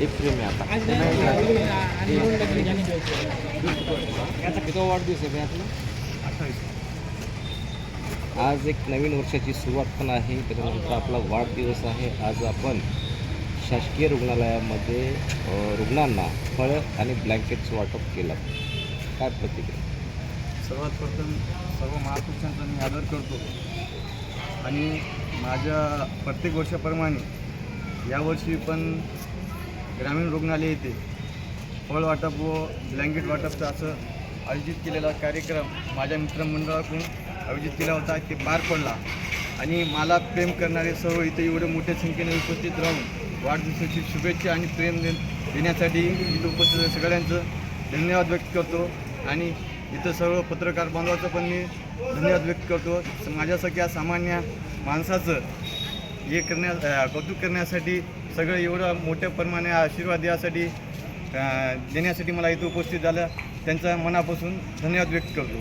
एक प्रेम आहे आता किती वाढदिवस आहे आपला? आज एक नवीन वर्षाची सुरुवात पण आहे, त्याच्यानंतर आपला वाढदिवस आहे. आज आपण शासकीय रुग्णालयामध्ये रुग्णांना फळं आणि ब्लँकेटचं वाटप केलं. काय प्रतिक्रिया? सर्वात प्रथम सर्व महापुरुषांचा मी आदर करतो आणि माझ्या प्रत्येक वर्षाप्रमाणे यावर्षी पण ग्रामीण रुग्णालय येथे फळ वाटप व ब्लँकेट वाटपचा असं आयोजित केलेला कार्यक्रम माझ्या मित्रमंडळाकडून आयोजित केला होता. ते पार पडला आणि मला प्रेम करणारे सर्व इथे एवढे मोठ्या संख्येने उपस्थित राहून वाढदिवसाची शुभेच्छा आणि प्रेम देण्यासाठी इथं उपस्थित सगळ्यांचं धन्यवाद व्यक्त करतो. आणि इथं सर्व पत्रकार बांधवाचं पण मी धन्यवाद व्यक्त करतो. माझ्यासारख्या सामान्य माणसाचं हे कौतुक करण्यासाठी सगळं एवढं मोठ्या प्रमाणे आशीर्वाद द्यासाठी देण्यासाठी मला इथं उपस्थित झालं, त्यांचा मनापासून धन्यवाद व्यक्त करतो.